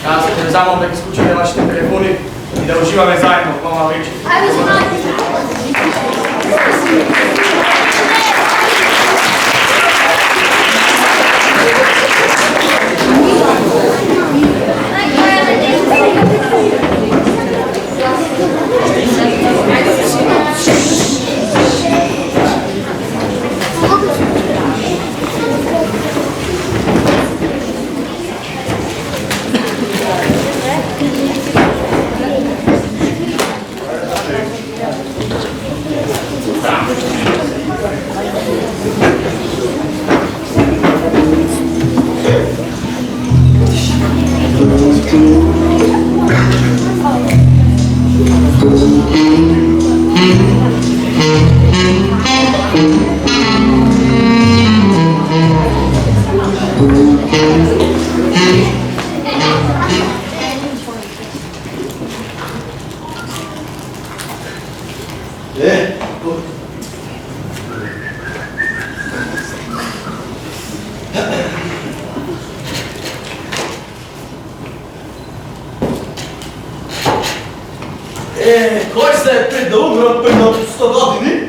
Ja se te vzamem da izključim da vašite telefoni i da uživame zajedno u mama veći. Кой се е пред да умра пред на 100 години?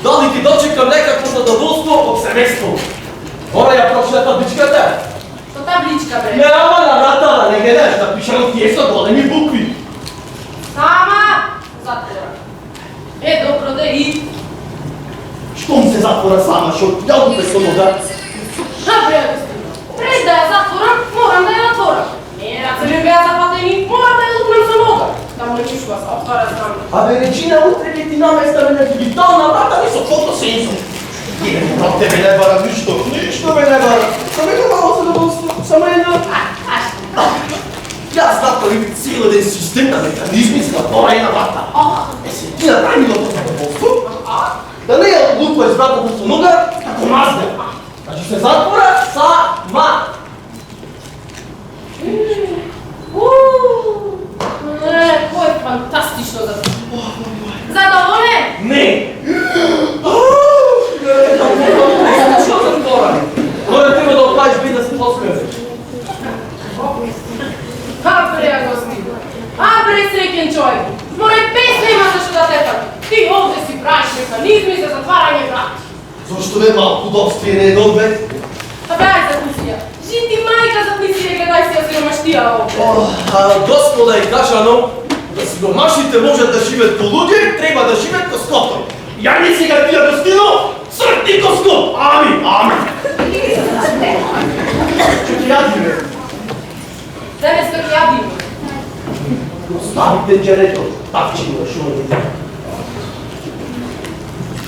Дали ти дочекам некакво задоволство от семейство. Мора я прочета табличката. Що табличка, бе? Няма на врата, не гледаш, да пиша на тие са големи букви. Сама затвора. Добро да и... Щом се затвора сама, защото дълго без самога. Добре, Агустина. Пред да я затвора, морам да я отворя. Ръце ми бяха запатени, морам да я лукнем самога. Да му не чушва се, отваря знам. Абе, речина, утре ли ти наместаме на дигитална врата, не са фотосензор. От тебе не бара нищо, нищо ме не бара. Саме това задоволство, саме една. Аз затворих силен систем на механизми за затвора и на врата. Ти направи това задоволство? Да не я лупва из врата по сонога, като мазне. Значи се затвора сама. Кой е фантастично да се. Задоволен? Не! Защо съм хора? Кой трябва да оправиш би да се по-скъпи? Агустина. Срекен човек. Според песня има защо да те пъти. Ти овде си правиш механизми за затваряне врат. Защо бе малко удобствие не е добре? Ай, за кусия. Жити майка за кусия, гледай си я сиромащия овде. Господа и кажано, да си домашните можат да живеят по луди, трябва да живеят по ското. Я не сега ти, Агустино, сърти коско! Ами! Че ти яди, бе? Тебе скък яди. Оставите джерето, тавчино да шумите.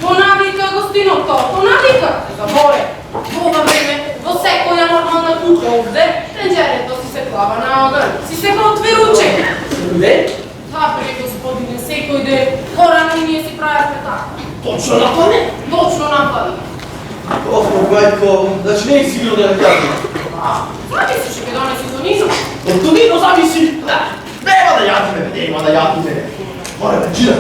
Понавика, Агустино, понавика. Заборе. Това време, до секоя нормална кухня овде, тенджерето си се клава на огън. Си се готвируче. Де? Това бе, господине, секой ден. Хора на ние си правяхме така. Точно напъне? Точно напъне. Майко, значи не е сигурно да не кажа. Зависи, ще ме донеси Тонино. От Тонино зависи. Нема да ядиме, нема да ядиме. Моля, Беджина,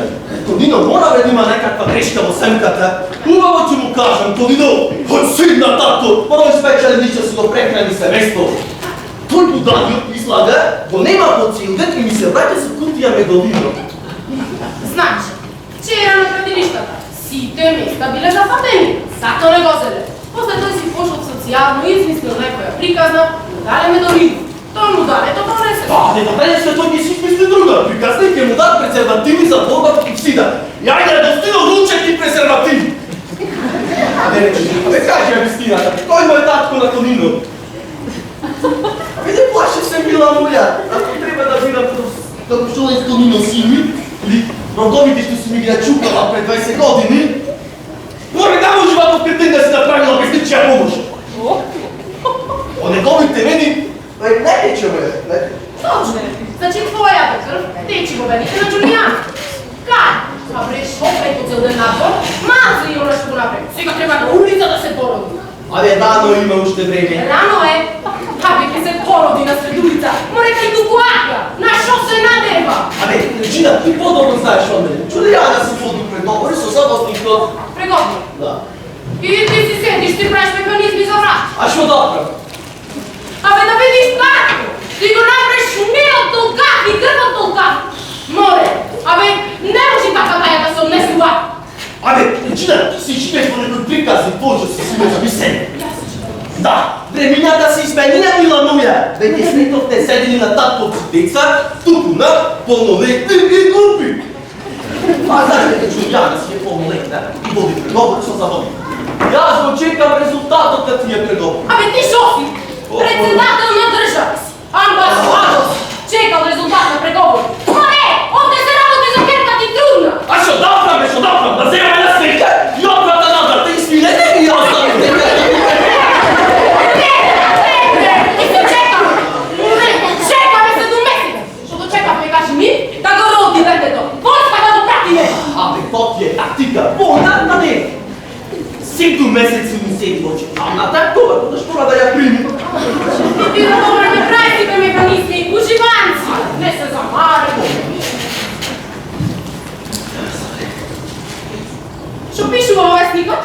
Тонино мора да има някаква грешка в семката. Хубаво ти му кажем, Тонино, син на тато, първо спечели нищо си го прехрани семейство. Той поданиот излага, го нема под силдет и ми се врати с кутия медовино. Значи, вчера на градинищата сите места биле зафатени. Зато не го зеле. После той си пошъл социално и измислил някоя приказна, да даде медовино. Той му даде, то донесе. Не донесе, той не си мисли друга. Приказните му дадат презервативи за борба против сида. И айде да достигна ручек и презервативи. Абе, кажи Агустина, кой му е татко на Тонино? Абе, не плаши се, мила моя. Ако трябва да видам да дошъл из Тонино сини, или родовите ще си ми ги начукала пред 20 години, море да живото претен да си направила безличия помощ. Неговите мени, не тече, бе. Точно. Значи твоята кръв тече във вените на Джулиан. Как? Абре, шо пред по цел ден надвор, малко има нещо го направи. Сега трябва на улица да се породи. Абе, рано има още време. Рано е. Абе, ке се породи на сред улица. Море кай до колака. На шо се надева. Абе, Regina, ti по-добро знаеш от мене. Чули я да си води преговори со заводникот? Преговори. Да. И ти си седиш, ти правиш механизми за врат. А што да правам? Абе да видиш татко, ти го направиш мил толкав и грбът толкав. Море, абе не може така тая да се отнесува. Абе, Regina, ти си читаш по некои прикази, Боже, си ме замислени. Да, времењата се изменија, мила моја. Веќе сметовте седели на татковци деца, туку на полнолетни и глупи. А знаеш дека Джулијана си е полнолетна и води преговори со заводник. Јас го чекам резултатот на тие преговори. Абе ти шо си? Председател на држава си, амбасадор си, чекал резултат на преговори. Море, овде се работи за керка ти трудна. А што да правам, да земаме на слика и отврата назад, да измилете и ја оставите. Чекаме се до месец, што да чекаме, кажи ми, да го роди детето. Войска да го пратиме. Абе, то ти е тактика, по-натна не. Секто месец ми седи в очи, а на такова, кога што да ја прими. Ти да добре ме прави сите механизми и уживанци. Не се замари. Што пишува во вестникот?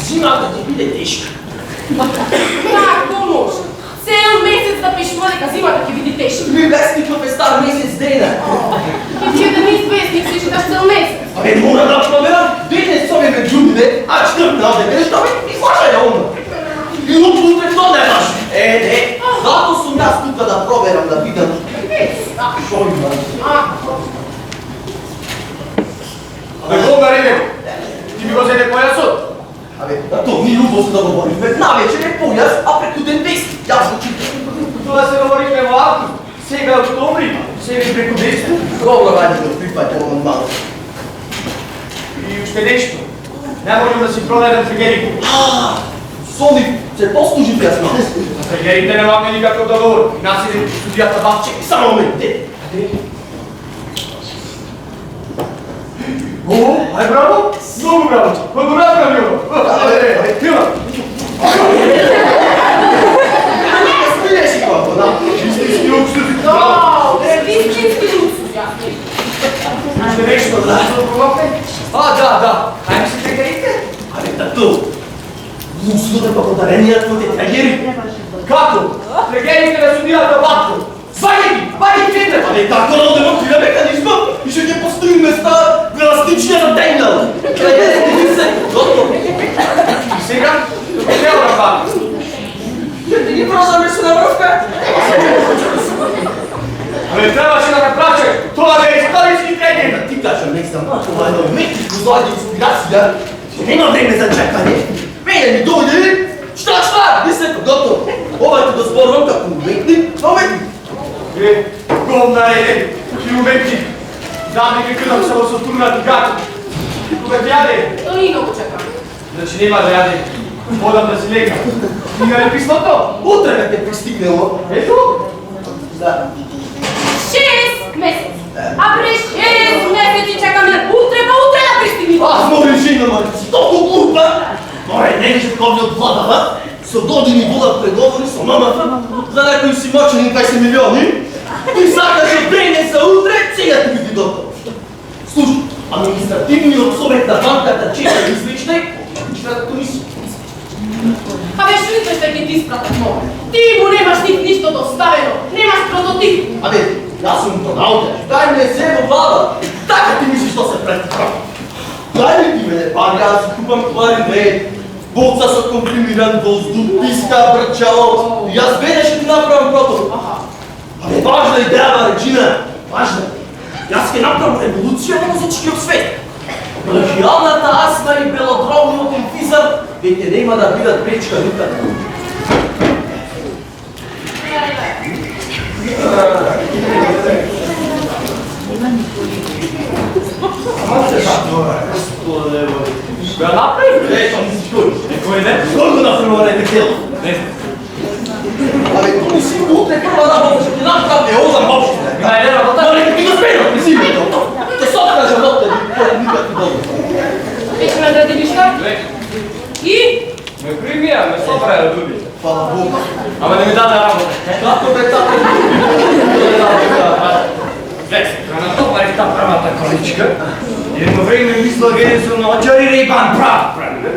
Зимата ќе биде тешка. Како може? Цел месец да пишува дека зимата ќе биде тешка. Ми вестникот е стар месец дена. И ти да ми вестник се читаш цел месец. Абе, мора да проверам, денес со ме джубине, а чтрпна овде, каде што ме излажа ја оно. И утре што не баш? Не, зато сум јас тука да проверам, да видам. Шо има? Абе, Българине, ти ми го зеде појасот? Абе, да то ни љубост да говориме, навечер е појас, а преку ден вести. Јас го читам. Тоа се говорихме во август, сега е октомври, сега е преку десет. Добро, ради да прифаќам амандманот. И уште нешто. Не можам да си продадам фригерико. Сони, се послужи јас малко. Фригерите немаме никаков договор. Наси судијата Бавче. Само момент, О, ај браво! Многу браво! Кој го направи ово? Фила! Спиеш и како, да? Истински луксуз! Вистински луксуз, јас. Уште нешто, да? Да. Ајме си фригерите? Абе, тато, луксузот е благодарението од трагери. Како? Фригерите на судијата Бавче! Сваѓајки четне! Абе, како да демонтира механизмот и ще ќе построим места на еластичния на Денгал. Трагерите ги се, готово. И сега, што треба да правим? Ќе ги продаме со наврвка? Але требаше да ме плаче! Тоа да е исторички тренинг! Да ти кажам, не знам, това е уметничко злојде инспирација. Нема време за чекање. Мене ми дојде, шта, десето, готово. Ова ќе да зборувам како уметник, Govnare, ti umetti, dammi che credo siamo sotturati gatti. Come piade? Tonino го чекам. Значи нема да јаде. Одам да си лега. Стига ли писмото? Утре ме ќе пристигнело. Ето. Да. 6 месеци. А през 6 месеци чекаме утре да пристигне. Аз море жена, ма си толку глупа. Море, не беше кој од владава. Со години водат преговори со мамата за некои си мочени 20 милиони. И сакаше денес за утре, сега ти биде готово. Слушай, административниот совет на банката чека изличник и чета комисија. Абе што мислиш дека ти испратат море? Ти му немаш ништо доставено, немаш прототип. Абе, јас сум тоналка, дај ме се во глава. Така ти мислиш што се претправа. Дај ми ти мене пари, аз си купам кларинет, боца со компримиран воздух, писка, брчало. Јас веднаш ќе ти направам прототип. Абе, важна идеја, Реджина, важна. Јас ќе направам револуција во музичкиот свет. Плагијалната астма и белодробниот емфизар веќе нема да бидат пречка никаде. Ја направи? Ето, не си кој. Некој не? Кој го направува на детел? Не знам. Абе, кој си утре прва работа ќе ти направи озам општина. Ајде, работа. Моля, ќе ти го спенам, не си бето. Ќе се откажам од тебе, кој никак не добро. Веќе ме градилишка? И? Ме примија, ме собраја дуби. Фала Богу. Ама не ми даде работа. Како бе така? правата количка. Jedno vrijeme mislila gdje su noćari Ray-Ban prav pravili.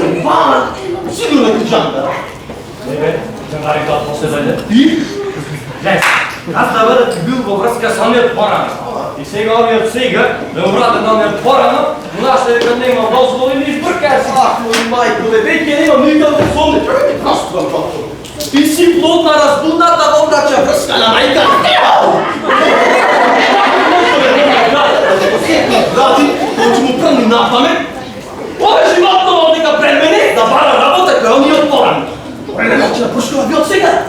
Ray-Ban? Sigurno je kućanka. Ебе, ġenari to posledanje. И? Гледай, аз да бъда ти бил във връзка с оният по-рано. И сега оният сега, да му врата на оният по-рано, но нашата дека не има дозвол и не избърка си. Ах, мой майко, дебейки нема никакъв сон. Просто вам просто. Ти си плод на раздуната обрача връзка на майка. Брати, той ти му пръмни на памет. Ой, животно дека пред мене да бара работа кой оният по-рано. Добре, не мълчи да пушка ави от сега.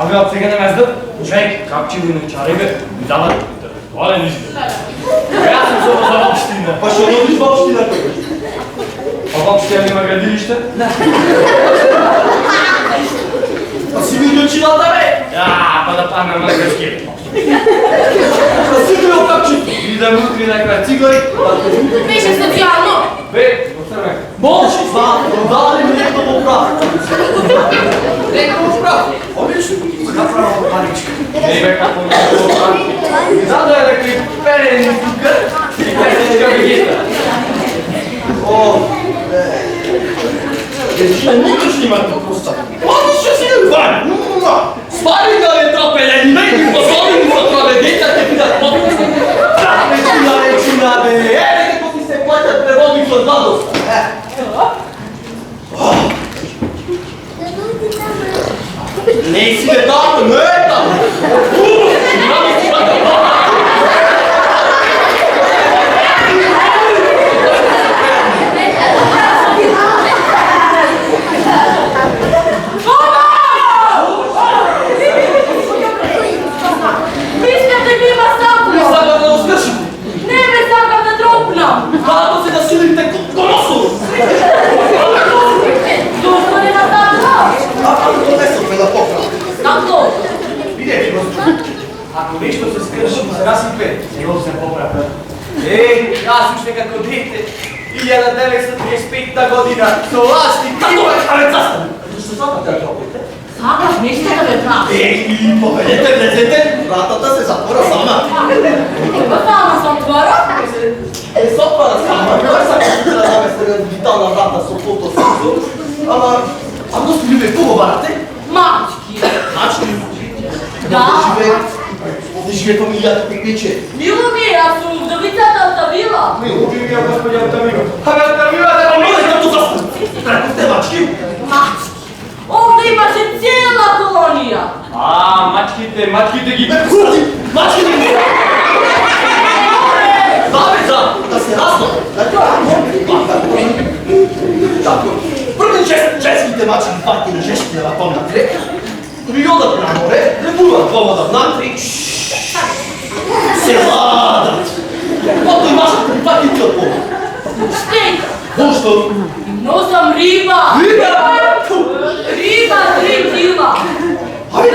Ави от сега не ме здат. Човек, как че го иначари бе, ми дават интелектуален избор. Аз съм зова за община. Па ще одиш в общината. А в община има градилище? Не. Па си ми училата бе. Па да падна на градски. Па си гледал как че. И да му утри някаква цигла и... Беше социално. Бе, отсървай. Молчи, това, продава ли ми някаква поправка? Някаква поправка. Отлично. Направо паричка. Ей бе, какво ми се това? Да е някакви перени тук и переничка бегита. О, ще никаш ли имате просто? Они ще си не варят. Спали да ме тропелени, бе, и позови ми за това бе, дейта те питат подписи. Речина, бе, какво ти се платят преводни с задост. Не си бе тато, не е тато. Няма си тато. Хвалата се да силите коносово! Доšto je na tako? Не съм бе да поправя. Tako? Видете, господи, ако нещо се скръши, сега си пе, сега се поправя. Ей, аз още како дете, 1935 година, това ще ти Абе, цаста! Защо сакате да опите? Sakaš nešto da me pravi? Ей, поведете, влезете, вратата се затвора сама. Pa sama sam tvara? Затвора сама, кой сака да наместя дигитална врата с отлото сензор? Ама господи, бе, какво барате? Mački. Значи, Да. да живее фамилията Пепече. Мило ми е, аз съм вдовицата от Тавила. Мило, Убивия, господи, Алтамиро. Абе, Алтамиро, да ама не като застъп! Прекохте мачки! Mački. Ovdje imаше cijela kolonija. Мачките ги... Бе, пусти! Мачките ми! Да, бе, да се разно! Tako, prvi českите мачки парки на жестите на помнят рек, при одат на море, не будат повода внатри, се ладат. Ото имашат при паките от пола. Šteta. Защо? Nosam riba. Риба! Riba 3 kila.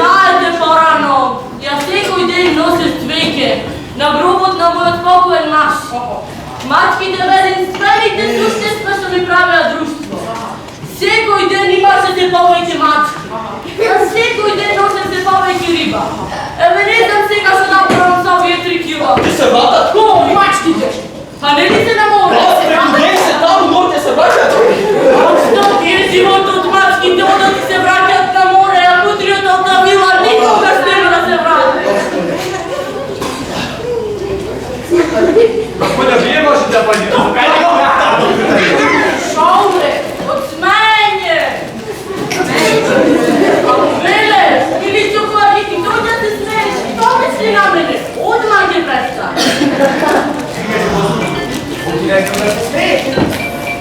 Dajte porano. Ja всекой ден нося цвеќе на гробот на мојот покоен маж. Мачките единствените существа што ми правеа друштво. Секој ден имаше се повеќе мачки. А секој ден нося се повеќе риба. Еве не знам сега што направам со овие 3 кила. Ти се вратат? Кој мачките? Па не ли се на море? Аз преку ден се там, морите се врачат. Што ти е животот мачките, одат и се враќат на море, а утриот од Тавила никогаш нема да се врати. Господа, вие можете да пазите. Шаумре, од смење! Веле, или што која ти дојде да се смееш, што мисли на мене? Одмah ќе престане.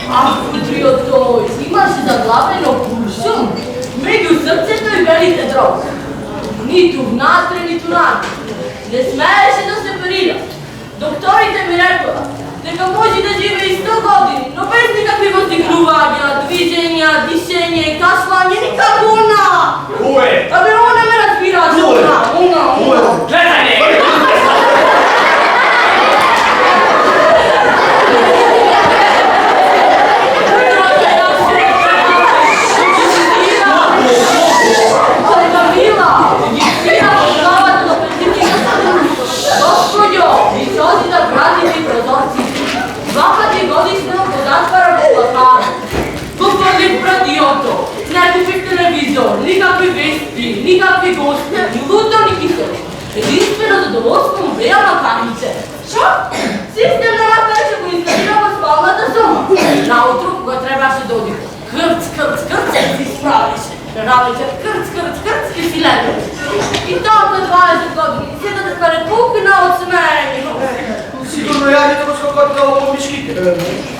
А утриот тој имаше заглавено пулсум меѓу срцето и белите дроби. Ниту внатре, ниту навре. Не смееше да се перира. Докторите ми рекоа дека може да живее и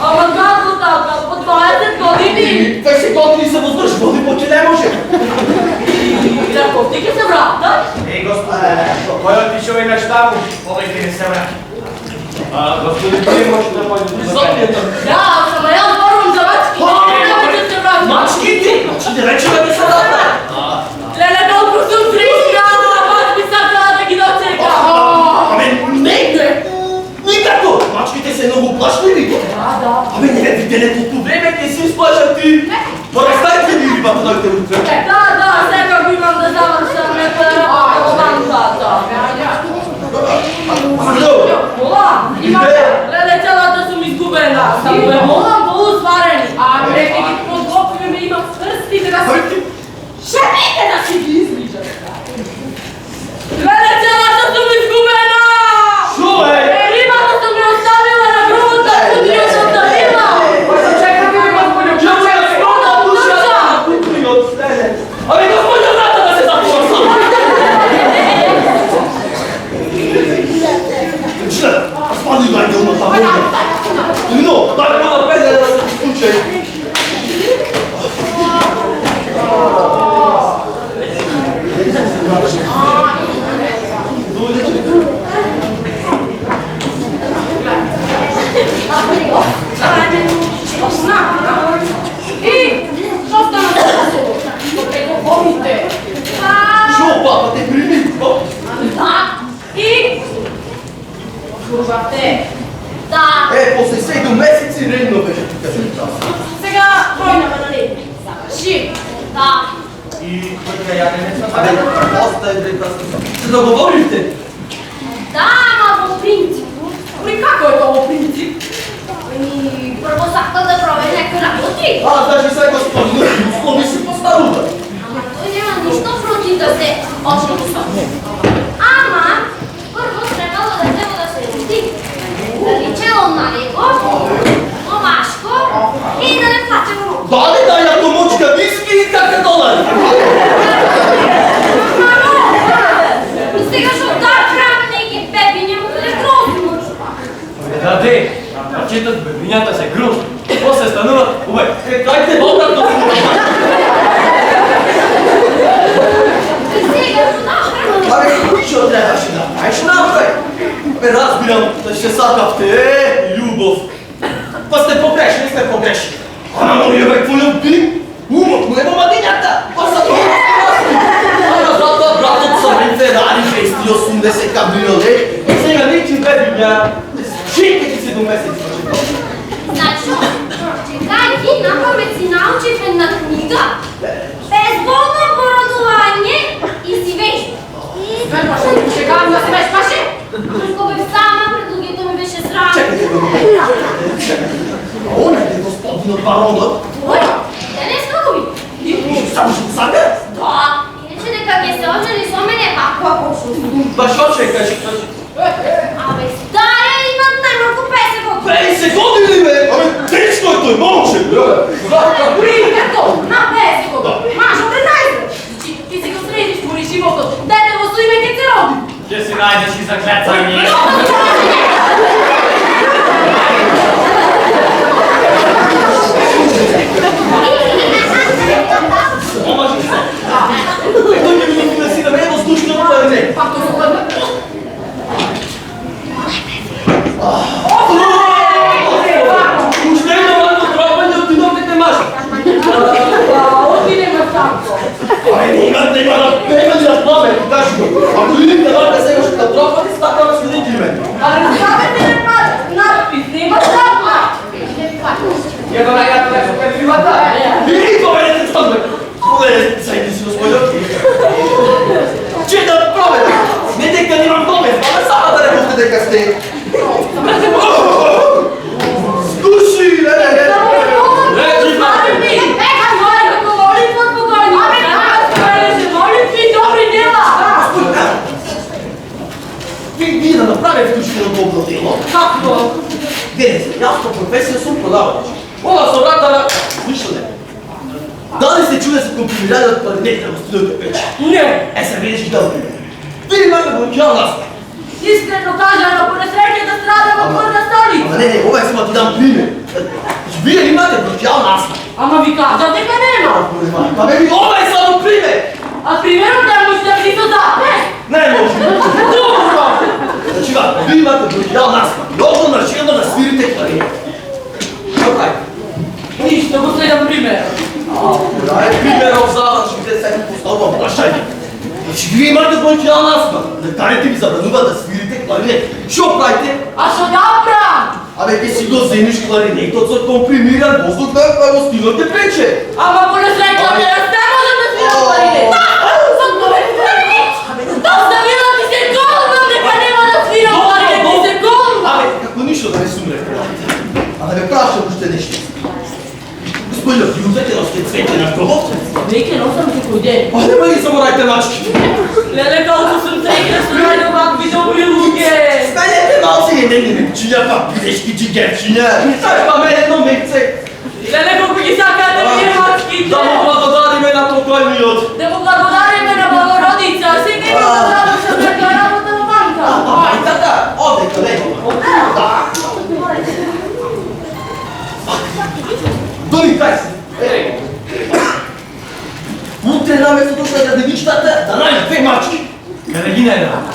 Ама kako така? По 20 години? 20 години се въздържвали, поки не може. И ако ти ке се врата? Ей, господи, кой отишъл и на щабо? Повече не се врати. Господин Тимош, да може да Зодията. Да, ама я говорим за мачки. Не се врата. Мачките! Мачките вече не са дата. Леле, колко съм срещна, аз би сакала да ги дочека. Абе, не! Никакво! Мачките са много плашливи. Да. Абе, не видели колко време те си изплашат ти. Разставите ли рибата дойте утре? Да, сега го имам да завършам някаква работа от банката. Мола, имате, леле, цялата съм изгубена. Само е молам полусварени. Нека ги подготвим и имам свърстите да си... Шепите да си ги изличат. Леле, цялата съм изгубена! Чувай! Рибата съм ми оставила на грубата, кудрилната риба! Абе, господи, врата да се затвора сам! Член, спади дай дълната вода! Но, дай го напред да се случай! И, що стана с това? Те го помните. Шо, папа, те прими! Да. И... Службате. Да. После 7 месеци редно беше тук. Сега война, нали? Завърши. Да. И кой ядене са? Абе, доста е да се договорите. Да, ама по принцип. Ами како е това принцип? Първо сакам да пробвам някакви работи. Даже сега господи, услови си по-старуда. Ама той няма нищо против да се очи услови. Ама, първо трябвало да взема да се роди. Да личело на него, омашко и да не плаче му. Дай на комучка виски и как долари. Сега ще отдар хранене и ги беби, няма да не грозно. Даде, четат бебинята се грузно. После стануват, дайте обратно да И сега ще отдар хранене. Абе, що трябваше да правиш направи? Бе, разбирам, да ще сакавте любов. Па сте погрешни, сте погрешни. Ама моя бе, какво люби? Умът му е мамадинята. Па са това ама затова братът са ми Ферари 280 кабриоле. Сега ничи беби ня. Шикайте си до месец. Значи, чекай ти на памет си научи в една книга. Безболно порадование и си вежда. Чекам да се веш, паше! Ако бе сама, пред другите ми беше срам. Чакайте да го а он е господин от барона. Ой, да не иска го ви. Само ще го сага? Да, иначе дека ке се ожени со мене, ако шо. Ба шо чекаш? Абе, старе, имат най-малко 50 години. 50 години, бе! Абе, течко е той, може! Uri, като? На 50 години. Мажо, пренайзе. Ти си го средиш по режимото. Дете го со име ке се роди. Ще си найдеш и заклецани. Омажи се! Той не ми да си да ме е въздушно пърне. Пак то се пърне. Още има малко тропане от диновните маши. Отидем в тамко. Абе, има да пламе, кажи го. Ако видите върка сега ще тропане, стака на следите мен. Разставете не надпис, не има тапа. Ето на ято нещо пред филата. И това е не стане. Оле, сайди си господа. Че да пробете? Не дека нямам доме, але сама да не бухте дека сте. Скуши, ле. Вие да направя включително добро дело. Какво? Гледай се, аз по професия съм продавач. Ола собратана, слушате. Дали се чуде се комплимират парадете на студиото пече? Не. Се видиш добре. Вие имате го чал нас. Искрено кажа, но по несреќа да страда во тврда столица. не, овај само ти дам пример. Вие имате брутална астма. Ама ви кажа дека нема. Па бе, ова е само пример! А примерот не може да ви додате. Не може! Значи, вие имате брутална астма. Много начинно да свирите кларинет. Што прави? Ништо, го следам пример. Дај примеров завршите сега поставам прашање. Значи, вие имате брутална астма. Лекарите ви забрануваат да свирите кларинет. Што правите? А што да правам? Абе, ке си го земиш кларинетот со компримиран воздух да го стигнете пече. Ама го не срекла не можам да свирам кларинет. Сам добре кларинет. Оставила ти се голна, дека нема да свирам кларинет, ти се голна. Абе, како ништо да не сумре прелате. А да ве прашам уште нешто. Господино, ви узете носите цвете на кровот? Веќе носам секој ден. А нема ги заморајте мачки. Леле, колку сум среќна што најде овакви добри луѓе. Станете малци и не мекчиња, па пидешки джигерчиња. Сај па мене едно мекце. Леле, колку ги сакате вие мачките. Да му благодариме на покојниот. Да му благодариме на Богородица. Сега има да завршам дека работа во банка. Ај така, оде колего. Да. Дони кај си. Утре наместо дошла да девичтата, да најде две мачки. Къде ги најдам?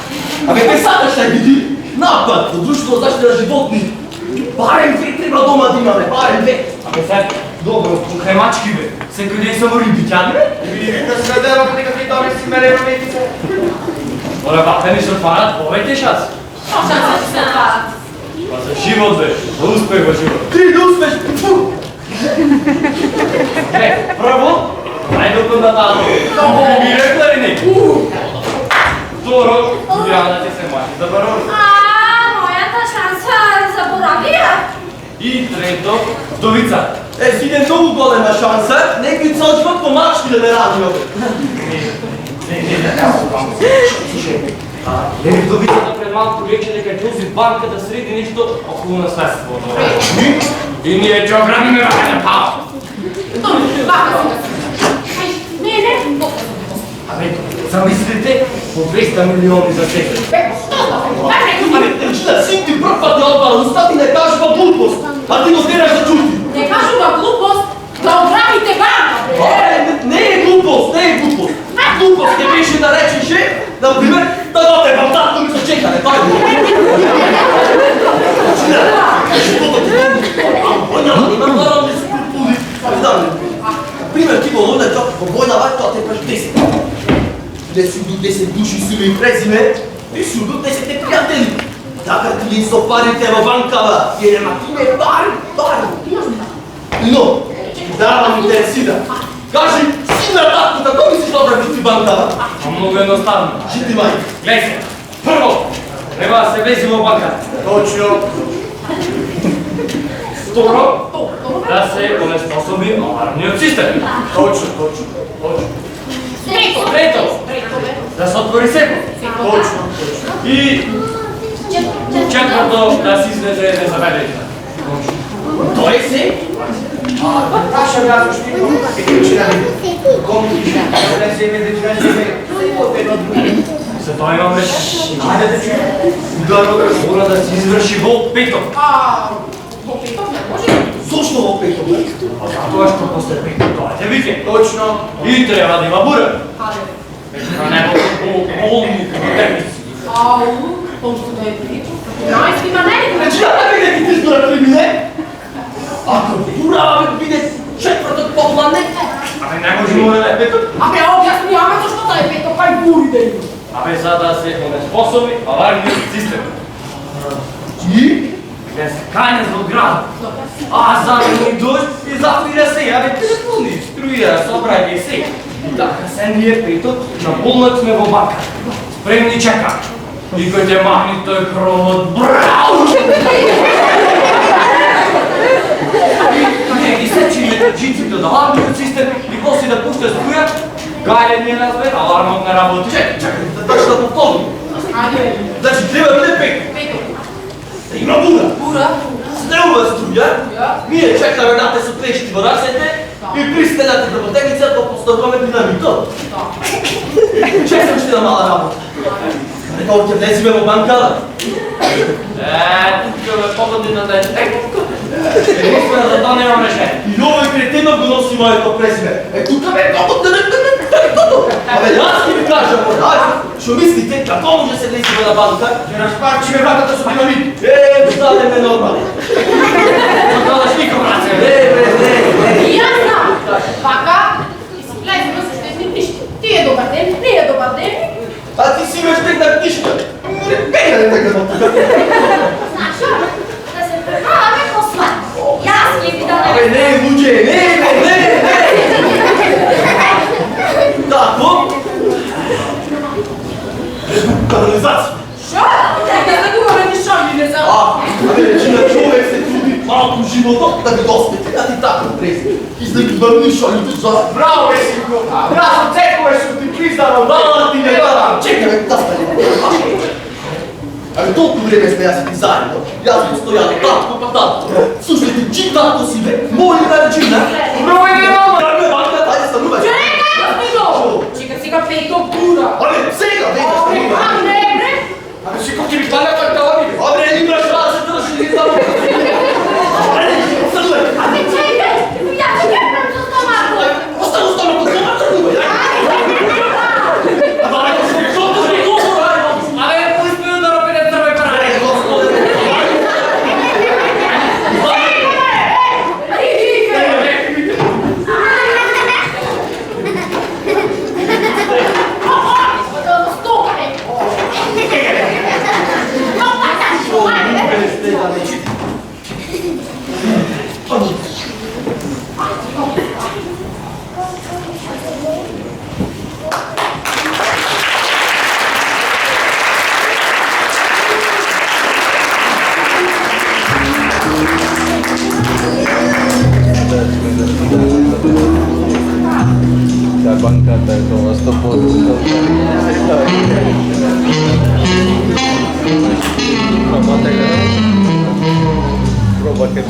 Абе, те сакаш да види напад од друштво за заштита на животни. Барем две треба дома да имаме, барем две. Абе сега, добро, покрај мачки бе. Секој ден само рибичани бе? Да се надевам дека ти добре си мене рометица. Оле, бахте ни се отварат повеќе шанси. Што шанси се отварат? Па за живот бе, за успех во живот. Ти да успеш, фу! Прво, најдокон да тато. Ми реклари не. Второ, Јана ти се мачи за барон. Мојата шанса заборавија. И трето, вдовица. Си не многу голема шанса, некој цел живот по мачки да ме ради овде. Не, вдовицата пред малко рече дека ќе узи банка да среди нешто околу наследство. И ние ќе ограбиме на пао. Бака си да си. Не, Абе, замислите по 200 милиони за секој. што да? Абе, речина, син ти прв пат ја одбара уста ти не кажува глупост, а ти го тераш да чути. Не кажува глупост да ограбите банка, бре. Не е глупост, не е глупост. Глупост не беше да речеше, например, да дотебам татко ми се чека, не тоа е глупост. Речина, животот ти војна, има народни скрупули. Например, ти во луна чок, во војна вај, тоа те преш 10. Не си удут 10 души силе и презиме, ти си удут 10 пријатели. Така ти ли со парите во банкава, jer нема ти ме пари. Но, да ме интересира. Кажи, сина татко, како мислиш добра бити банкава? А многу едноставно. Жити мај. Гледај се, прво, треба да се влези во банката. Точно. Второ, да се онеспособи алармниот систем. Точно. Трето, да се отвори секој. Точно. И четврто, да се излезе незабележно. Тоа е се? Прашам јас уште причина. Кому ти да се ме За тоа имаме Ајде да чуем. мора да се изврши во петок. Во петок не може. Зошто во петок? А затоа што после петок тоа е викенд. Точно. И треба да има бура. Ајде. А не болни термици. Ау, што да е причо. Наистина не е. Значи, ја така ќе ти избора при мене? Ако турава биде четврток попладне, Абе не може мора да е петок. Абе, објасни, ама зашто да е петок, кај бури да има. Абе за да се онеспособи алармниот систем. ти? Не се кајне за град. А заврни дожд и запира се, абе телефони, струја, собрање се. И така се ние петок на полнок сме во банка. Спремни чека. И кој ќе махни тој кровот, брау! Не ги сечиме джиците од алармниот систем и после да пушта струја, гајле не разбер, алармот не работи. Чекай, да ще да повторим. Ајде, Значи, треба да биде петок. петок. Да има бура. Бура. Стрелува струја, ние чекаме да те со плешки во рацете и при стената работеницата поставуваме динамитот. Чесам ще на мала работа. Нека ќе влезиме во банката. Poco di non dare. Ecco. Questa donna è una scena. Io il cretino conosci mai il preside. E tu che tutto tutto. Vabbè, lasci mi piace ora. Ci visti te da come se lei si va la banca? C'è una spacci che va da subito lì. State me normale. Ma cosa spiego, grazie. Iana, vaca, lei se non si stesse niște. Tie dobar den. A ti si već tek da tišta. Pega ne tako da. Znaš, da se prehava posla. Ja slijepi da Ale ne, luđe, ne. Tako. Kanalizacija. Šta? Da dogovore ni šaljine za... A većina čovjek se trudi malo u životu da bi dospete, da ti tako prezi. Izneki vam ni šaljite za... Bravo, Vesinko. Bravo, cekove su ti priznalo. Da ti ne varam. Čekaj me, da stane. Ali toliko vreme sme ja si ti zajedno. Ja sam stojala tatko pa tatko. Slušajte, čim tatko si me. Moj način, ne? Bravo, idemo. Ajme, banka, ajde stanuvaj. Čekaj, stigo! Čekaj si ga peto pura. Ale, sega, vega, stanuvaj. A ne, bre? Ma si come mi parla per te? Abre, libra šanse, to še ti znamo. Ajde, stanuvaj. A ty čekaj, ja ti kepam to stomaku. Ostanu s tamo kod doma, stanuvaj. A daj, što to se to radimo? Ma ne puoi più da rompere il trove per aria. La bancata è come sto posto. Roba che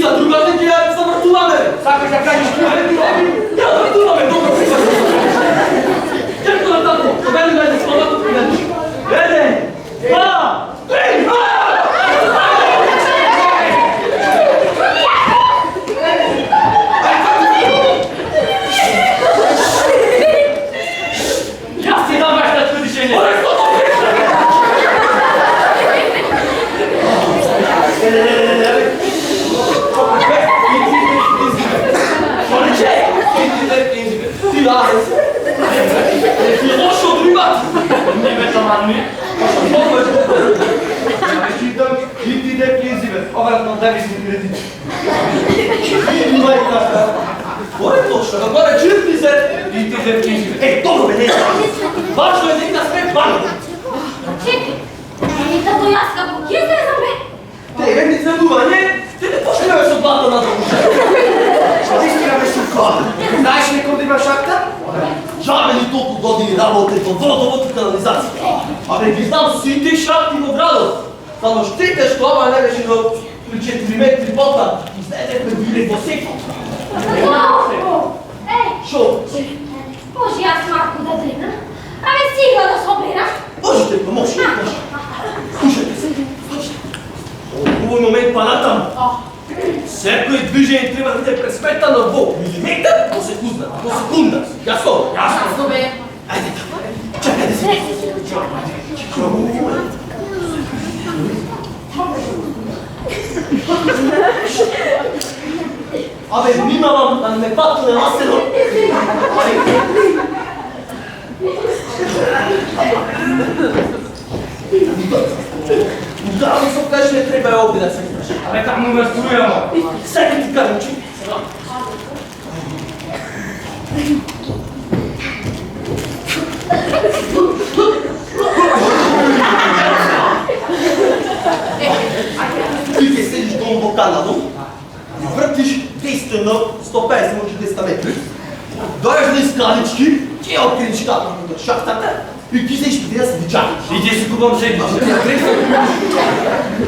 за друга неделя завъртуваме! Сакаш да кажеш Я завъртуваме, добро Директор на татко, победи ме да спомня тук мен. Един, два, три, Я си дам вашата движение! Ти да, ти е лошо от рибата! Не бе, таманни! Читам и ти де кизиве. Обратно да ви си кредит. И майка. Горе точно, горе чирти се. И ти де книжи. Добро бе, не. Важно е да сме бани. Чекай, не като аз како кизер за мен. Те, не целува, не? Ти не почнеш от бата на дължа. Ти стигаме шуката. Знаеш ли къде има шахта? Жабе ли толкова години работи по водовод и канализация? Абе, ги знам сите шахти в града. Само щите, що ама не беше до 4 метри пота. Излезе предвиден по секо. Шо? Може аз малко да дрена? Абе стига да се обера. Можете, но може. Слушайте се. Хубав момент панатам. Всяко движение трябва да е пресметано во милиметър по секунда. По секунда. Ясно? Ясно бе. Айде, чакай да си. Абе, внимавам да не патне ласено. Да, но се каже, не трябва опит да се кажеш. Абе, там му настроямо. Всеки ти кажа, учи. Ти седиш долу в Канадо и въртиш 200 на 150, може 200 метри. Дойдеш на изкалички, ти я откринеш капа на шахтата и ти седиш преди да се дичаваш. Иди си купам седиш.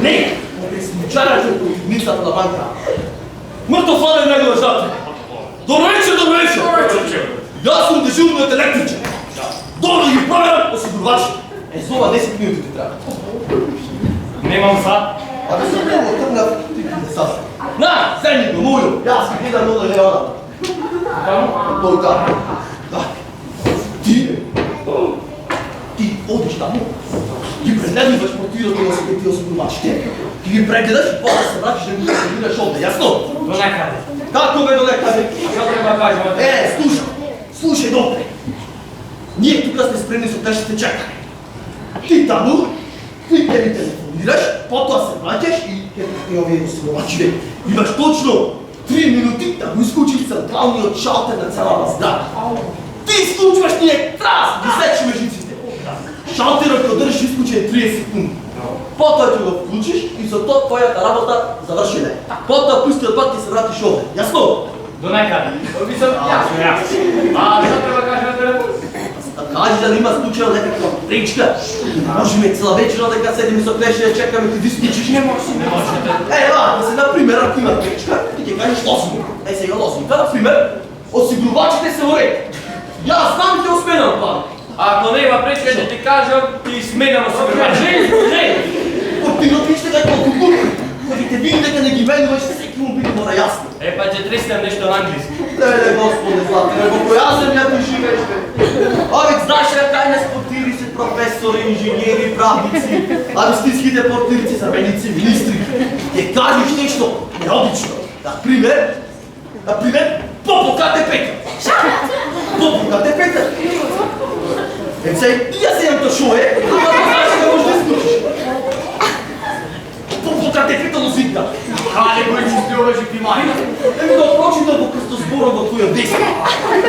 Не! Смучараш от ницата на банка. Мъртъв фладен него лежати. Добро вечер! Аз съм дежурният електричен. Долу да ги правя осигурвачи. Зова 10 минути ти трябва. Немам сад. Абе съм много тръгнав, ти не са. На, вземи го, мулю. Аз ги гледам много леона. Той там. Да. Ти одиш там, ги прегледваш портирото на секрети осигурвачите, ти ги прегледаш и после се вратиш да ги контролираш отде, ясно? До некъде. Както бе до некъде? Какво трябва да кажем? Слушай добре. Ние тук сме спрени с отнещите чакане. Ти тамо, ти те ми телефонираш, потоа се вратиш и те овие осигурвачи. Имаш точно 3 минути да го изключиш централният шалтер на цялата сграда. Ти изключваш ние трас, ги сечи жиците. Шалтерът като държиш изключен 30 секунди. Потоа ти го включиш и за това твоята работа завършена. Потоа пустият път ти се вратиш овде. Ясно? До некъде. Ясно. Какво трябва да кажем на телефон? Кажи да има случайно някаква пречка. Можем цяла вечера така седим и се плеше да чекаме ти изключиш. Не може. Да се, например, ако има пречка, ти ти кажеш лосник. Сега лосника, например, осигурвачите се уред. Я знам и те успена това. Ако не има пречка, ще ти кажа, ти сменяме се. Не! Портирото ще дай колко тук. Ходите вие дека не ги менуваш, всеки му би да ясно. Па че тристам нещо на английски. Леле, Господи, Златане, по коя земя ти живееш, бе? Овек, знаеш ли, крайне спортири си професори, инженери, правници, а истинските портирици са велици, министри. Те кажеш нещо необично. Например, Попо КТП-та. Попо КТП-та. Я се имам то шо е, ама да знаеш да можеш да изключиш. Попо КТП-та лозинка. Хале го изчистил вече внимание. Да прочита го кръстосбора в коя действа.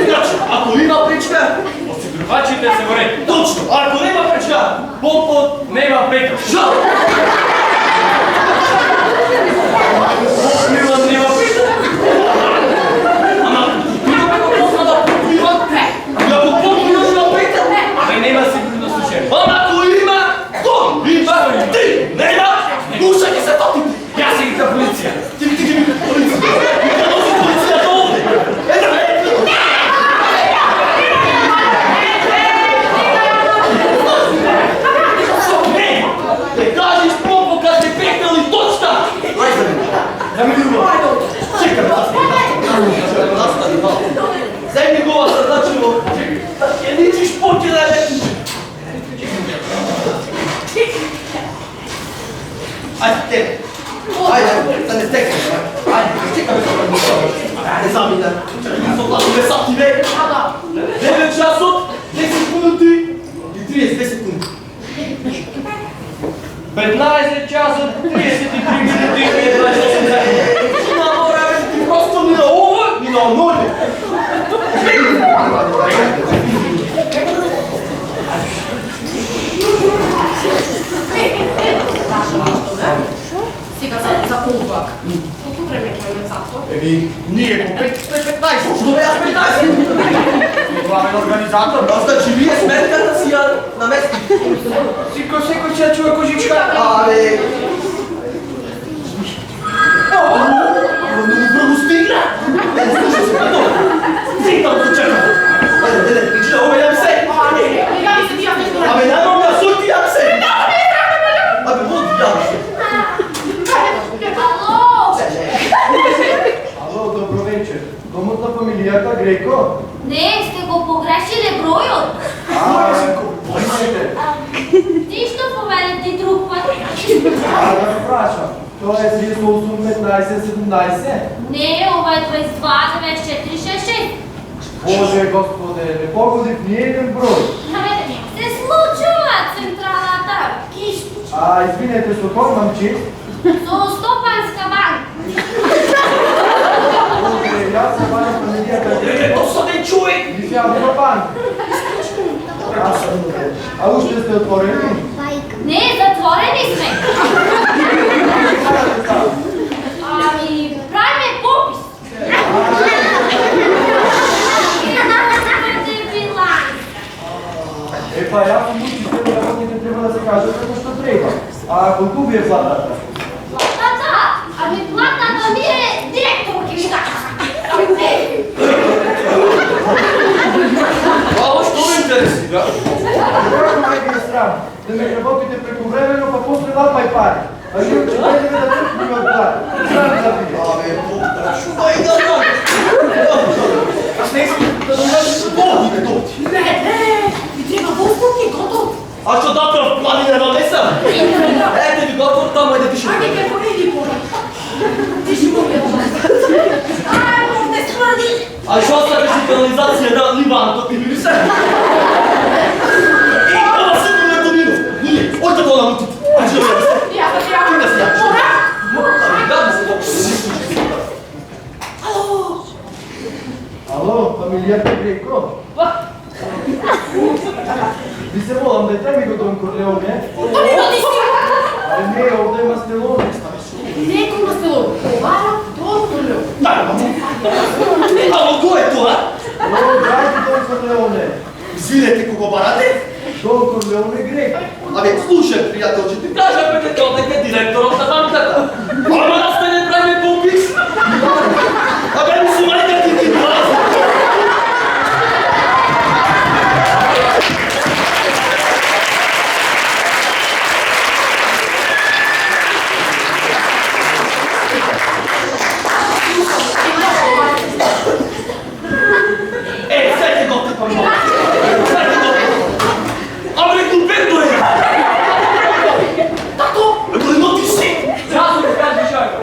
Значи, ако има пречка, Осигурвачите се вред. точно, ако няма пречка, Попо Нема Петър. жал. Нема Петър. Ама, има го после да попива, и ако Попо има Петър, Абе нема сигурно слушай. ама ако има, то има ти, няма, слушайте се тотите. Я си ги полиция. Ти ми полиция. Hai, te. Hai, să ne stecăm. Hai, știi că vreau să mă Hai, examină. S-o plasul de saptive. Da, da. Deve ceasul. 10 secunde. De 30 secunde. 15 часов 33 минуты. Cine ora ti costo mino 1, mino 0. Сега за полувак. Колко време е децата? Ние по 15. Що бе аз 15? Главен организатор. Значи вие сметката си я намести. Всеки ще чуе кожичка. Абе. Много стигна! Слушай се, като! Си там го чакам! Еде, причина, обедям се! Сега ми се тия нещо ради. Абе, нямам да сути, ям се! Абе, вот, ям се! Ало! Ало, добро вечер. Домът на фамилията Греко? Не, сте го погрешили броят. Ти що поведете друг път? Да прашам. То е 38-15-17? Не, ова е 22-94-66. Боже Господе, не погодих ни един брой. Абе, се случва централата. Извинете, со кой мамчи? Со Стопанска банка. Боже, аз се бавя фамилията Греко. То са не чуй! И сега в банк. А още сте отворени? Не, затворени сме. Ами, правиме попис. Па ясно мучите да работите трябва да се кажат като ще трябва. Колко ви е платата? Платата? Ами платата ми е директор ки ми Ало, що ме интересира? Kako me je sram, da me работите прековременно, па после лапай пари. А вие очевидно да тръпни ми отплати. Срам за ви. Абе, шуба и да знам! Аз не искам да доведеш болни методи. Не, ти трябва въздухи, готов. А що да в плани не намеса? Ете ви готов там, айде ти Айде, какво не иди пора. Ти ще му гледаш. Ай, не свърди. А що са беше канализация да ливаното ти ми се? И това се ми не домино. Ние, ойте това на мутите. Айде да ми се. Я да трябва. Да се яче. Пора. Да ми се добре. Ало. Ало, фамилията Греко? Ви се молам, дете ми го Дон Корлеоне. Ами, да ти си. Не, овде има стелоне. Неко на село. Това е толкова лю. Ало, кой е това? О, дайте Дон Корлеоне. Извинете, кого барате? Дон Корлеоне Греко. Абе, слушай, приятел, че ти кажа, бе, дека дека директорът на банката. Ама да сте не правим попис. Абе, ми си майка ти глас. Сете го ти помогна. Сете го. Абе, купето е. Тако. Абе, но ти си. Часов 5 човека.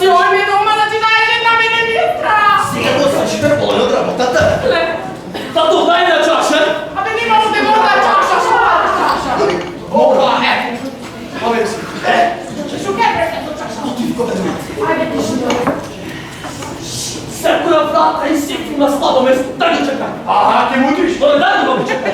Ой, ми дома починаєш на мене містра! Сега го свърши препълнен от работата. Тато, дай на чаша. Абе, нима му те горда чаша, шалата чаша! Мога, Момент си. Шукай пресето чаша! Айде ти ще дойде. Всякоя врата и всеки на слабо место. Дай го чакай. Ага, ти мутиш. Дай да го чакай.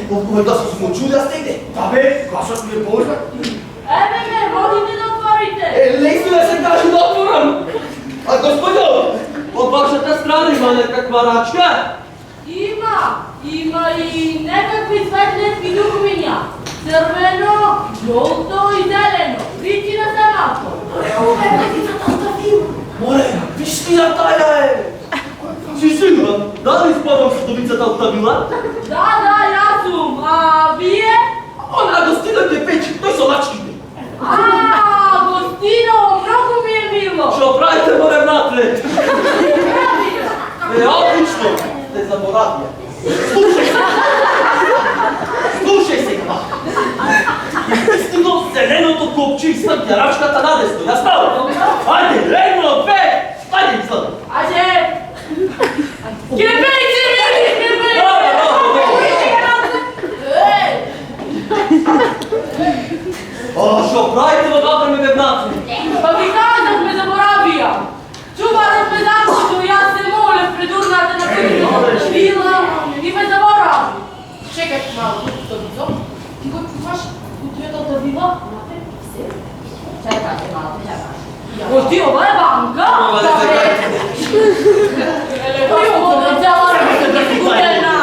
Колко да се смучу да стигне. Абе, гласът ми е Божа. Водите да отворите! Лесно да се каже да отворам. А господо, от вашата страна има някаква рачка? Има и некакви светлински духовиня. Червено, жълто и зелено. Ричи на самото. Моля, виж ти на тая е. Си сигурна, да ли изпадам с добицата от табила? Да, аз съм. А вие? Она гостина те печи, той са лачките. Гостино, много ми е мило. Що правите, море братле? Отлично, те заборавя. Слушай сега. Истинно зеленото копче и стъпя рачката надесно. Я става. Айде, легно, бе! Айде, излъда. Айде! Кирпейци, кирпейци! Що правите, въдата ми бебнаци? Па ви казах ме заборавия. Чувах ме започно и аз се моля в придурната на които била и ме заборави. Чекай малко, Тодицо. Ти го чуваш от ятата била? Чакайте малко, чакай. Ти, ова е банка? Господа, цяла работа изгубена.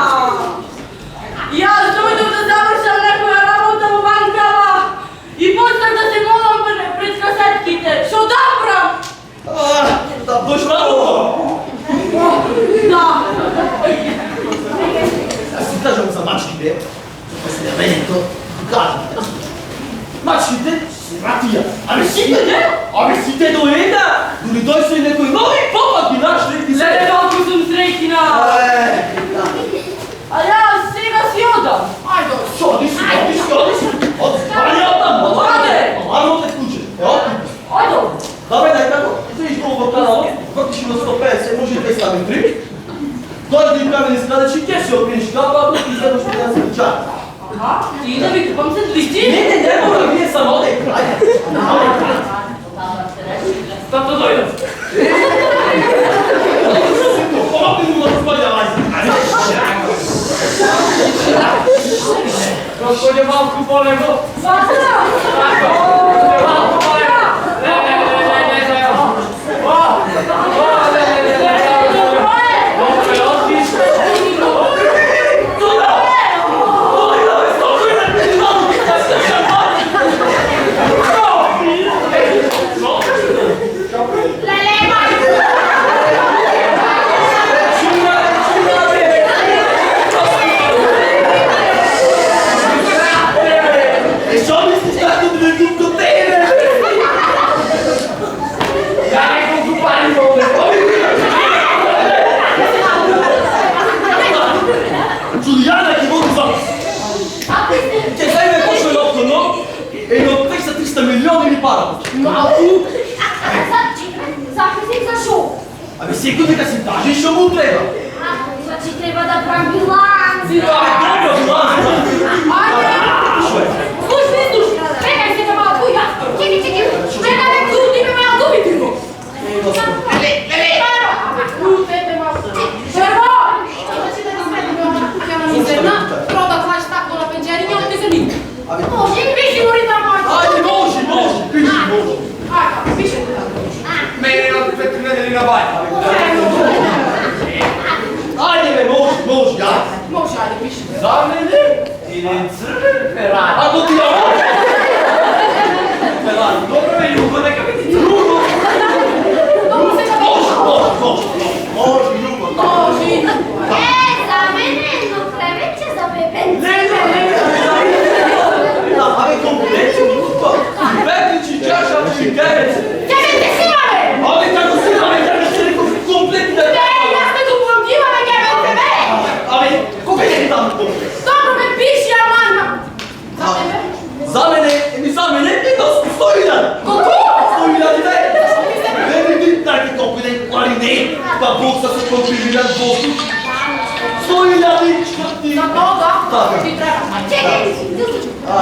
И аз дойдох да завършам някоя работа в банкава и почнах да се молам пред касетките. Шо добра! Да бъж работа! Да. Аз си кажам за мачките, след кажа. Мачките си ратия. Абе сите не? Абе сите доеда! Дори той са и некои нови попът ги нашли. Леле, малко съм срекина. А аз сега си одам. Айде, Шоди си, оди си, оди си. Оди оттам, Оде! Маларно те куче. Оди. Айде. Добре, дай како. Се изпълва канала, въртиш на 150, може и 200 метри. Дойде им камен изгледа, че те си опинеш капа, и следваш да се чака. Ти да ви купам сендвичи? Не, мора, вие са моде. Айде. Тато дойде. Помогни му да господя Лайза. Господи, малко по-лево. Васна! Малко по-лево. Giuliana che vuoi fare? Che sai che posso l'occhio, no? E non pensa 300 milioni di parati. малко. Захисник за шо? Абе сигурно дека си даже ще му треба. Значи трябва да правим биланс. Добре, биланс. Слушай, чекай сега малко и аз. Чекай. Чекай, крути ме малко витриво. Крутете малко. Черво! Тя ми седна, прода клаш тако на пенджери, няма да се никак. Може и пиши мори там моето. Айде, може. Пиши, може. Айде, пишете там. Мене от 5 недели на бай. Айде, бе, може, я. Може, айде, пишете. За мене или цървен Феррари. А до тия може. Феррари. Добре, Люба, нека ми ти трудно. Добре, сега Може, Люба. може. За мен е едно клевече за бебенце. Абе, комплект, Люба. Бе, ta boxa se pokrili na dworcu. Stoi Janiczka, ty. Za kogo? Tak. Ci treba. Čekaj, A,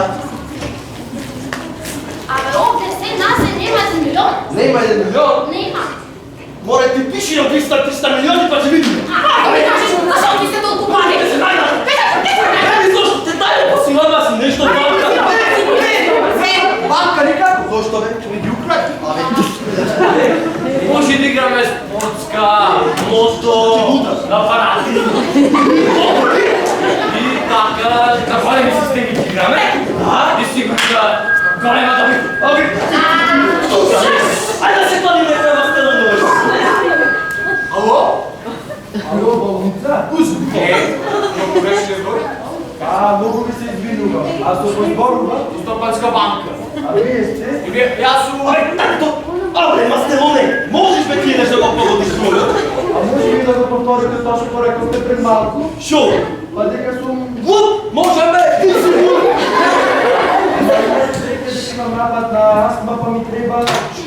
ali ovdje sve nas nema za milion? nema 1 milion. Nema. More ti piši na 300 milioni pa će vidimo. A vi kažeš, zašto ti ste toliko pali? Ej, zašto te daj posilama si nešto banka? Banka nikako. Zašto ve? Vidi ukrati. Može da igrame sportska, moto, aparati. I така, da големи системи ти играме. И сигурно да голема да би. Ajde da se kladimo i treba ste na nož. Alo? Ало, болница? Uzmi. Много беше избор. Много ви се извинувам. Аз съм от Борова, Стопанска банка. а вие сте? И вие, аз съм... Абе, tako. Абе, Мастелоне, можеш бе ти нещо да го погодиш моля? А може ли да го повторите точно какво рекохте пред малко? Шо? Па дека сум... Луд? Може бе, ти си луд. Ректе дека имам напад на астма, па ми треба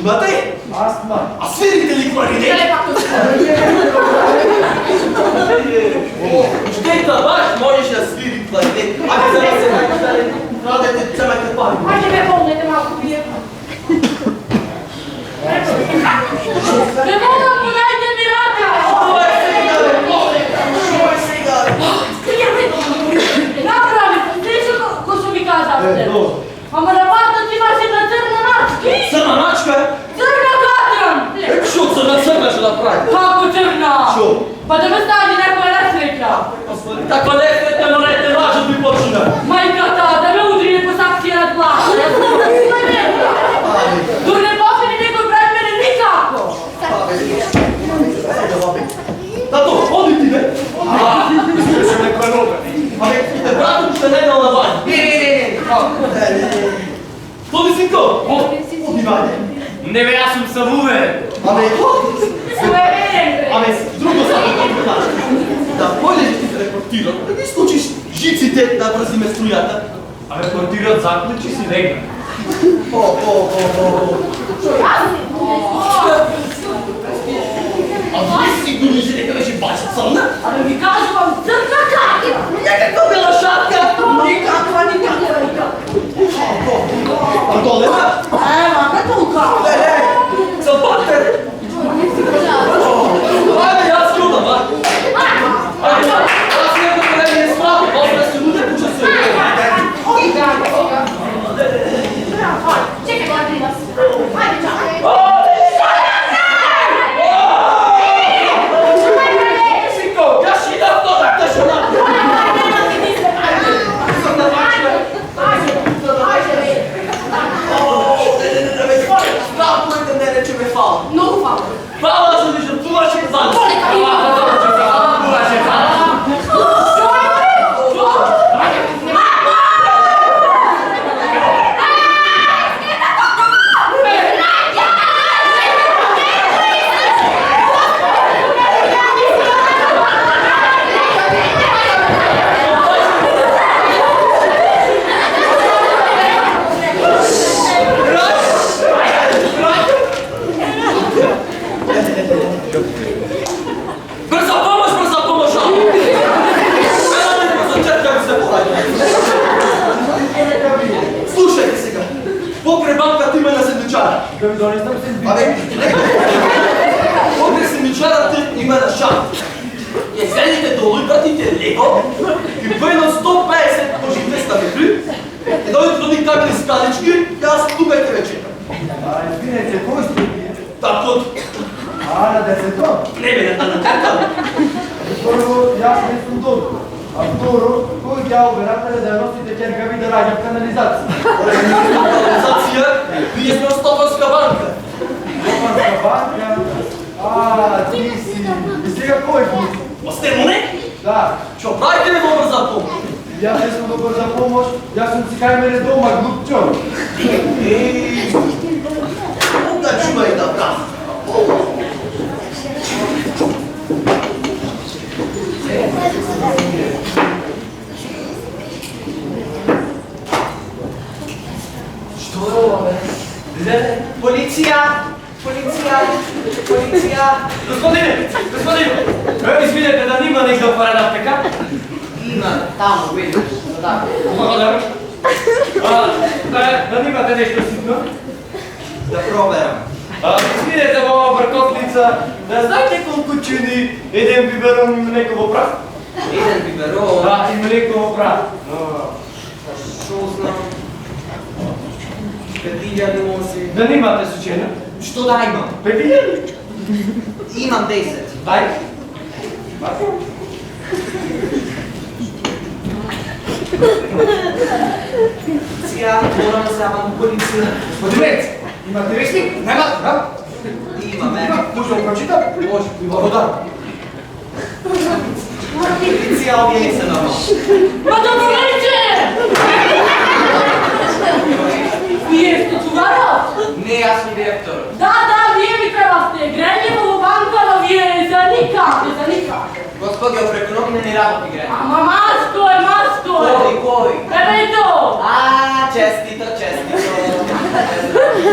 Имате? астма. А свирите ли кларинет? Дали пак то си? Щета баш можеш да свири кларинет. Абе, за да се накарате, крадете цемете пари. Хайде ме помнете малко вие. Не мога да подайте ми ръка! Шо е сега, бе, моля? Шо е сега, бе? Направи, слушай какво ще ви кажа. Добре. Ама на варта ти имаше на църна начки. Църна начка? Църна катран! Шо църна ще направи? Како църна? Шо? Па да ме стане някоя разлика. Така лехте, морете, важно ви почина. Майката, да ме удри по сакция над глава. Дори не после ни никой пред мене никако. Тато, оди ти, бе! Изглежда ме кленове. Абе, брато ще не е на лавани. Не. Тоди синко! Оди, ваде. Не бе, аз съм самоуверен. Абе, Суверен, бе. абе, с друго само да појдеш ти се репортира, да ги скочиш жиците да врзиме струјата. Абе, квартират заклучи си легна. А вие сигурни си дека беше баша црна? Абе ви кажувам, църна катра. Някаква бела шапка! Никаква. А долема? Ема, катулка. Леле, цапате! Айде, аз чудам, а? Айде, аз нека да не е справо, после се луде по часове. Чекай, глади нас. Хайде, чакай. Синко, кажи да то така ще направи. Не рече ме фала. Много фала. Фала за да жертвуваш и за Бърза помощ! Слушайте сега, покрай банката има на сендвичара. Да ви донесам се избити. Абе, покрай сендвичара има на шап. И седите долу и пратите лего и пъйно 150 може 200 метри. И дойдете до ни камени скалички и аз стукайте вече. Извинете, кой сте вие? Так от, На десето. не бе, на тета. Първо, аз не съм доктор. А второ, кой дял верата да носите чергави да радя в канализация? Организация, вие сме от Стопанска банка. Стопанска банка? Ти си. И сега кой си? Остемоне? Да. Що правите ли във бърза помощ? И аз не съм добър за помощ. Аз съм си каймене дома, глуп човек. Кога чува и да брат? Що е ова, бе? Полиция! Полиция! Полиция! Господине! Извинете, да нима не да парадат така? Има, там, видиш, да. Благодаря. Да нимате нещо ситно? Да проверам. Извинете, мама бъркотница, да знаете колко чини един биберон и млеково прав? Един биберон. Да, и млеково прав. Що знам? Петиля не може си. Да нимате случайно? Що да имам? Петиля ли? Имам 10. Дай. Сега морам да сявам полиция. Господинец, имате вестник? Нема, да? Имаме. Може да прочита? Може. Благодаря. Полиция обяви се на нощ. Ма добро вече! Вие сте чувара? Не, аз съм директор. Да, вие ми трябвахте. Гренливо банка, но вие заникате. Господи, преко ноги не ни работи гре. Ама маско е! Кой? Ето! Честито.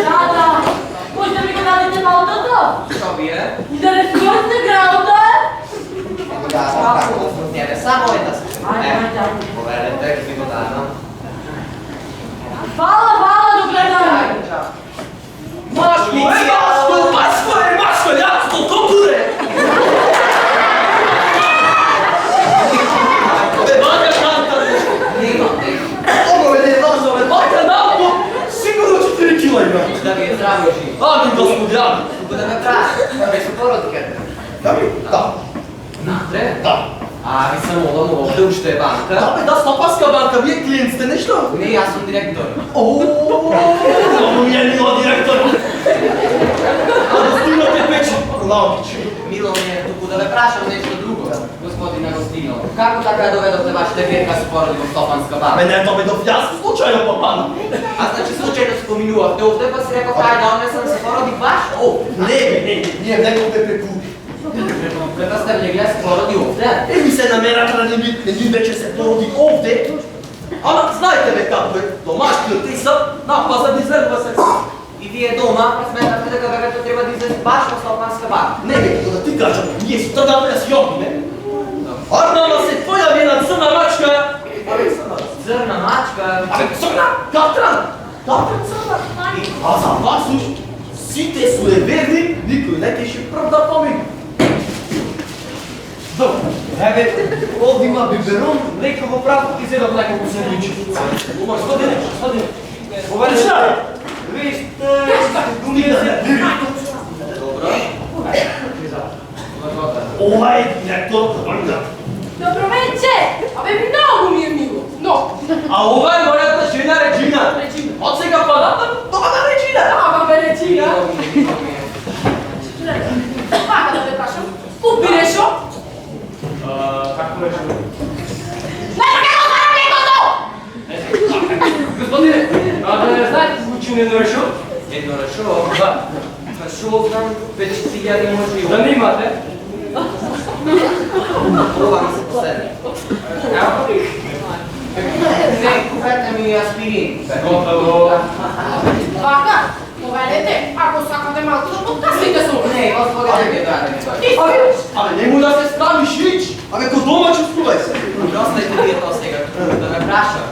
Да. Може да ми го дадете малката? Що вие? И да не скорите граната? Да, tako smutnjeve, samo jedna sekunda. Ajde. Povedete, ki mi dano. Hvala, dogleda. Maško, jasno, to kure! Baka šanta! Nima. Ovo je važno, baka nauko, sigurno 4 kila ima. Da mi je zdravo živ. Amin, gospodjani. Da me praši. Već su porodike. Da. Natre? Da. A vi samo ovdje ušte je banka. Da, Slopaska banka, vije klijent ste nešto? Ne, ja sam direktor. Ovo mi je Milo direktor. Agostino te peče. Laović. Milo mi je tuku da me prašam nešto drugo, gospodin Agostino. Kako така доведохте вашата вирка се породи в Стопанска банка? Мене доведох аз случайно попадна. А значи случайно споминувахте овде, па си рекох, хайде, он съм се породи ваш. Не, ние много ме прекупи. Kada ste legli se poroди ovde? Mi se namera da ne вече се породи овде. Ама знаете бе како е, домашниот тисък напаза да излезва се. И вие дома сметнахте дека бебето треба да излезе баш во Стопанска банка. Не бе, да ти кажам, ние си тръгнахме да си јобиме. Арнала се појави една црна мачка. Црна мачка. Абе, црна, катран црна. А за вас уж сите суеверни, никој не ќе прв да помине. Добре. Овде има биберон, леково право и седат неколко сандвичи. Господине, Повелича! Вижте, думия се. Добро. Ова е директор на банка. Добро вече! Абе, много ми е мило. Много. А ова е мојата жена Реджина. Од сега падата, това на Реджина. Ама бе, Речина. Пака да те прашам. Купи решо? Както решо? Не, така го знам некото! Господине, да знаете случайно едно решо? Едно решо? Да. Решо знам, вече си яди може и Да не имате? ова ми се последне. Не, купете ми аспирин. Готово. Вака, поведете, ако сакате малко да подкаснете со мене. Не, господи, да ги даде. Ти Абе, нему да се справиш ич. Абе, ко дома чувствувај се. Остайте вие то сега, да ме праша.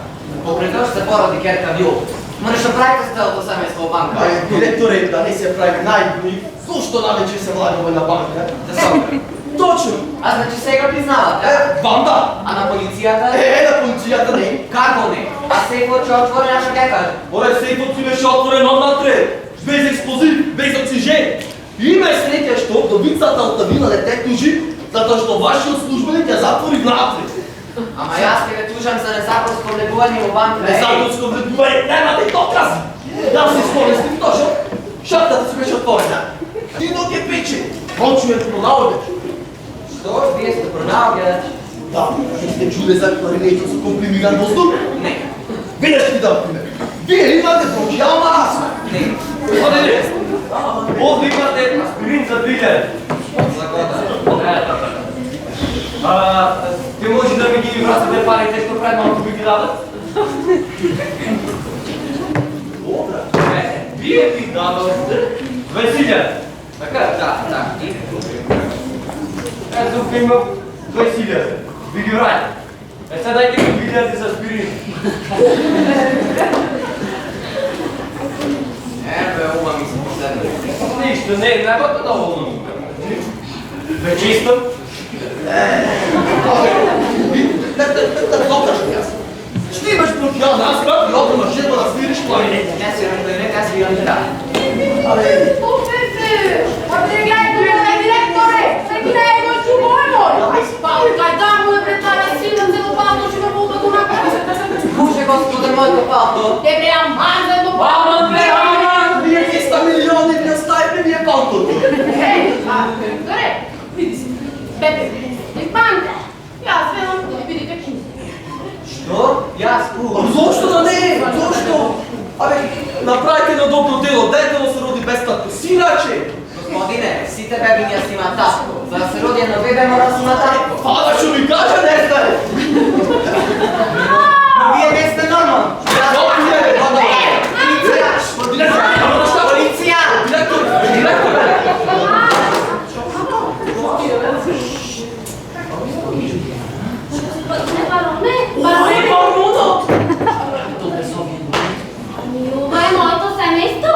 Покрај тоа ще се породи керка ви овде. Ма не ще правите с целото семейство в банка. Абе, директоре, да не се прави најбуни. Зошто навече се влагаме на банка? Да се опре. Точно. А значи сега признавате? Банда. А на полицията? На полицијата не. Како не? А сейфот ќе отвори наша ке каже. Оре, сейфот си беше отворен однатре. Без експлозив, без оксижен. Има е среќа што вдовицата Алтавина не те тужи, затоа што вашиот службеник ја затвори внатре. Ама јас ќе ве тужам за незаконско влегување во банка. Незаконско влегување, немате докази. Јас се спомнестив точно. Шаптата си беше отворена. Кино ќе пече. Прочујето пронаоѓач. Што? Вие сте пронаоѓач? Да, сте чуле за кларинето со компримиран воздух? Не. Видеш ли да пример? Вие имате бронхиална астма. Не. Господине, овде имате аспирин за 2000. За года. Ти може да ми ги връщате парите, што пред малко би ги дадат? Добра. Вие ми дадохте 2000. Така Так. Ето тук има 2000. Видеорайте. Сега дайте ми 2000 за аспирин. Ума ми се последва. Нищо, не е доволно. Вече искам. Ще имаш плотняна, аз как лопа машина да свириш клавинет. Не си разбере, аз ви да. Слушайте, гледайте, директоре, всеки не е го чуваме. Палка, да му е представя сина, целопално ще ме булда го направи. Боже Господе, моето палто. Те бе аман за Аман! Вие 200 милиони ми оставите ми е палтото. Директторе, види си. Бебе, не панка. Аз велам да видите книга. Що? Яско. Защо да не? Защо? Абе, направите на добро дело, дайте да се роди без татко. Синаче! Господине, си тебе би ня си има татко. За да се роди едно бебе, мора да си има татко. Фала ще ми кажа нещо! Но вие не сте нормални. Полиция! Директор! Бароне, бароно. Това е моето семейство.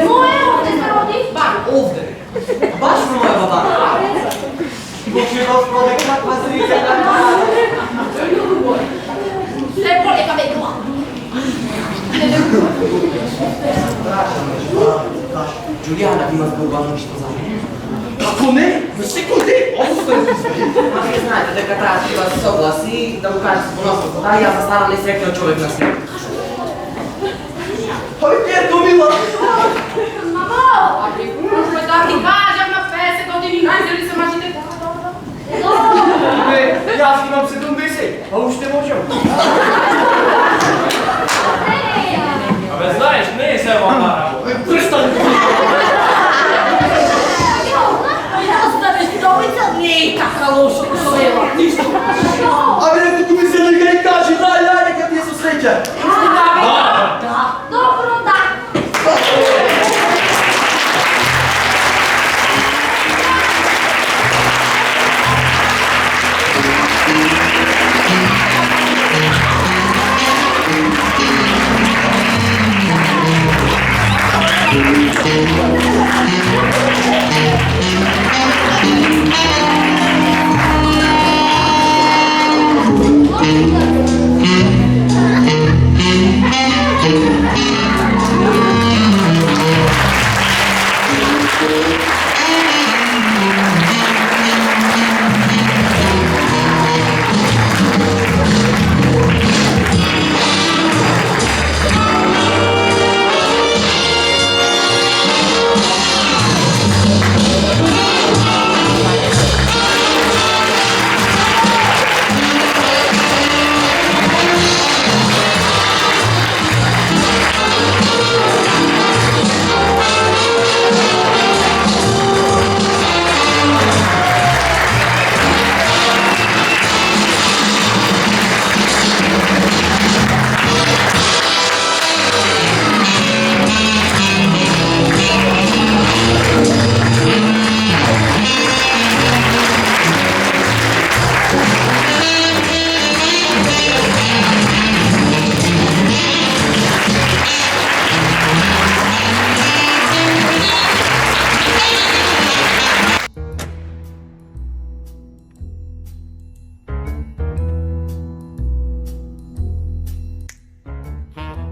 Мое овде се роди. Овде. Баш на моя баба. Боже Господе, каква зрителя. Лепо, лека бе това. Джулиана, ти има сбълбано нищо за мен. Ако не, на секунди, оставите се. Ама вие знаете дека трябва да се съгласи и да му каже с поносна вода и аз застанам ли срекнал човек на свет. Ой, Петко, мила! Мамо! Може да ти кажем на 50 години, най-зали се мъжите. Аз имам 70, а още можем. Абе, знаеш, не е сега мама. Престани! Оставиш добрица? Не е така лошо, което е. Нищо. Абе, като ми се нагрей, кажи, дай, нека ти е със среća.